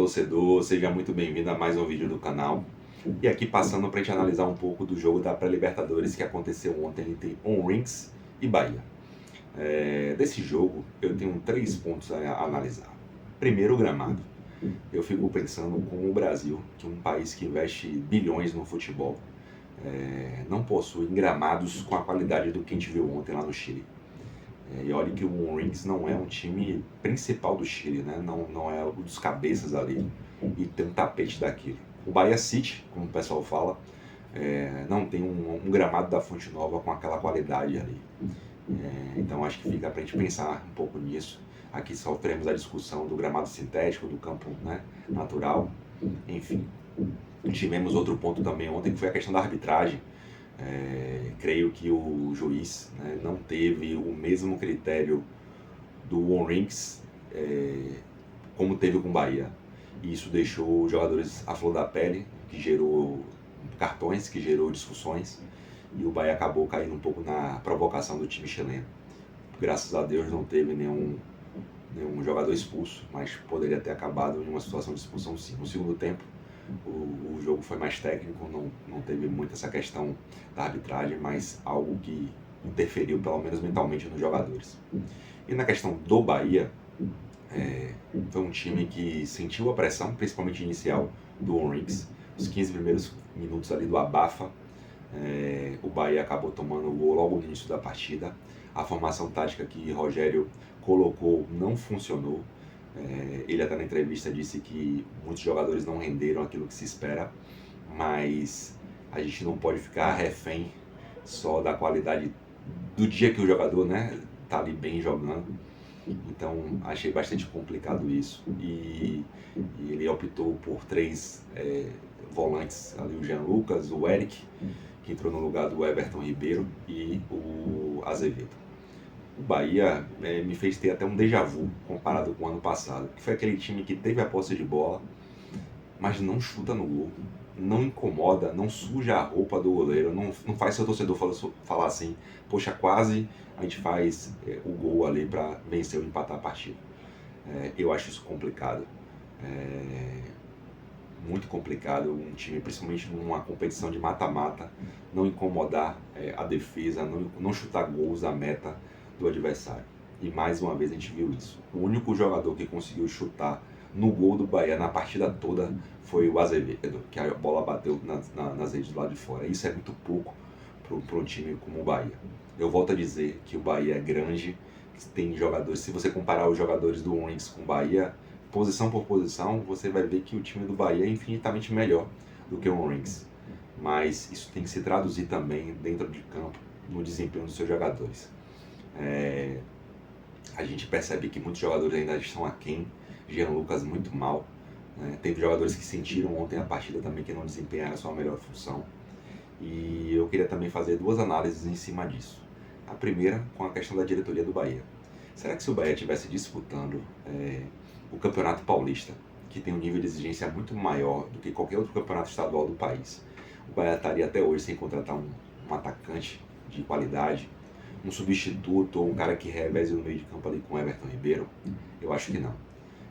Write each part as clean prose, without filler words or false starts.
torcedor, seja muito bem-vindo a mais um vídeo do canal. E aqui passando para a gente analisar um pouco do jogo da pré-Libertadores que aconteceu ontem entre Onrings e Bahia. Desse jogo eu tenho 3 pontos a analisar. Primeiro, o gramado. Eu fico pensando como o Brasil, que é um país que investe bilhões no futebol, não possui gramados com a qualidade do que a gente viu ontem lá no Chile. E olha que o Onrings não é um time principal do Chile, né? Não é um dos cabeças ali e tem um tapete daquele. O Bahia City, como o pessoal fala, não tem um gramado da Fonte Nova com aquela qualidade ali. Então acho que fica para a gente pensar um pouco nisso. Aqui sofremos a discussão do gramado sintético, do campo, né, natural, enfim. Tivemos outro ponto também ontem, que foi a questão da arbitragem. Creio que o juiz, né, não teve o mesmo critério do Onrings como teve com o Bahia. E isso deixou os jogadores à flor da pele, que gerou cartões, que gerou discussões. E o Bahia acabou caindo um pouco na provocação do time chileno. Graças a Deus não teve nenhum jogador expulso, mas poderia ter acabado em uma situação de expulsão sim. No segundo tempo, o jogo foi mais técnico, não teve muito essa questão da arbitragem, mas algo que interferiu pelo menos mentalmente nos jogadores. E na questão do Bahia, foi um time que sentiu a pressão, principalmente inicial, do Onrings. Os 15 primeiros minutos ali do abafa, o Bahia acabou tomando o gol logo no início da partida. A formação tática que Rogério colocou não funcionou. Ele até na entrevista disse que muitos jogadores não renderam aquilo que se espera, mas a gente não pode ficar refém só da qualidade do dia que o jogador, né, tá ali bem jogando. Então achei bastante complicado isso. E ele optou por 3 volantes ali, o Jean Lucas, o Eric, que entrou no lugar do Everton Ribeiro, e o Azevedo. O Bahia me fez ter até um déjà vu comparado com o ano passado, que foi aquele time que teve a posse de bola, mas não chuta no gol, não incomoda, não suja a roupa do goleiro, não faz seu torcedor falar assim, poxa, quase a gente faz o gol ali para vencer ou empatar a partida. Eu acho isso complicado, muito complicado, um time, principalmente numa competição de mata-mata, não incomodar a defesa, não chutar gols à meta do adversário. E mais uma vez a gente viu isso. O único jogador que conseguiu chutar no gol do Bahia na partida toda foi o Azevedo, que a bola bateu nas redes do lado de fora. Isso é muito pouco para um time como o Bahia. Eu volto a dizer que o Bahia é grande, tem jogadores, se você comparar os jogadores do Onrings com o Bahia, posição por posição, você vai ver que o time do Bahia é infinitamente melhor do que o Onrings. Mas isso tem que se traduzir também dentro de campo, no desempenho dos seus jogadores. A gente percebe que muitos jogadores ainda estão aquém. Jean Lucas muito mal, né? Teve jogadores que sentiram ontem a partida também que não desempenharam a sua melhor função. E eu queria também fazer 2 análises em cima disso. A primeira com a questão da diretoria do Bahia. Será que se o Bahia estivesse disputando o Campeonato Paulista, que tem um nível de exigência muito maior do que qualquer outro campeonato estadual do país, o Bahia estaria até hoje sem contratar um atacante de qualidade, um substituto ou um cara que reveze no meio de campo ali com o Everton Ribeiro? Eu acho que não.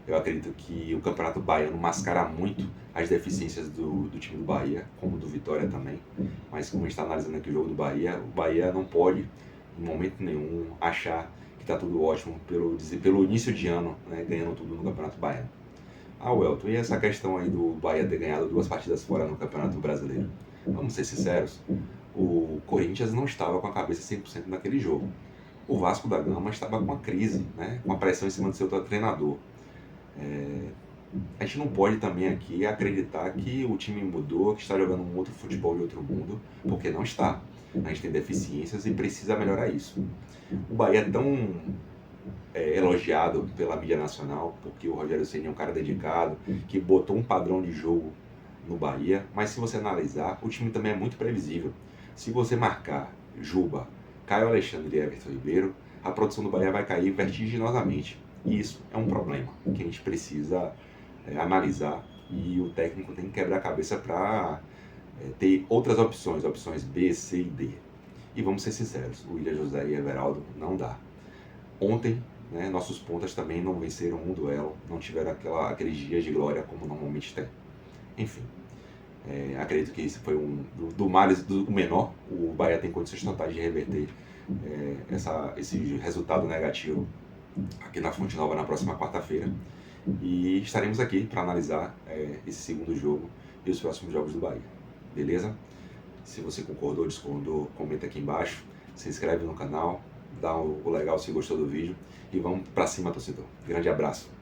Eu acredito que o Campeonato Baiano mascara muito as deficiências do time do Bahia, como do Vitória também. Mas como a gente está analisando aqui o jogo do Bahia, o Bahia não pode, em momento nenhum, achar que está tudo ótimo pelo início de ano, né, ganhando tudo no Campeonato Baiano. Welton, e essa questão aí do Bahia ter ganhado 2 partidas fora no Campeonato Brasileiro? Vamos ser sinceros, o Corinthians não estava com a cabeça 100% naquele jogo. O Vasco da Gama estava com uma crise, né, com a pressão em cima do seu treinador. A gente não pode também aqui acreditar que o time mudou, que está jogando um outro futebol de outro mundo, porque não está. A gente tem deficiências e precisa melhorar isso. O Bahia é tão elogiado pela mídia nacional, porque o Rogério Ceni é um cara dedicado, que botou um padrão de jogo no Bahia, mas se você analisar, o time também é muito previsível. Se você marcar Juba, Caio Alexandre e Everton Ribeiro, a produção do Bahia vai cair vertiginosamente. E isso é um problema que a gente precisa analisar, e o técnico tem que quebrar a cabeça para ter outras opções B, C e D. E vamos ser sinceros, o William José e Everaldo não dá. Ontem né? Nossos pontas também não venceram um duelo, não tiveram aqueles dias de glória como normalmente tem. Enfim, acredito que esse foi do males do menor. O Bahia tem condições totais de reverter esse resultado negativo aqui na Fonte Nova na próxima quarta-feira. E estaremos aqui para analisar esse segundo jogo e os próximos jogos do Bahia. Beleza? Se você concordou ou discordou, comenta aqui embaixo. Se inscreve no canal, dá o legal se gostou do vídeo. E vamos para cima, torcedor. Grande abraço.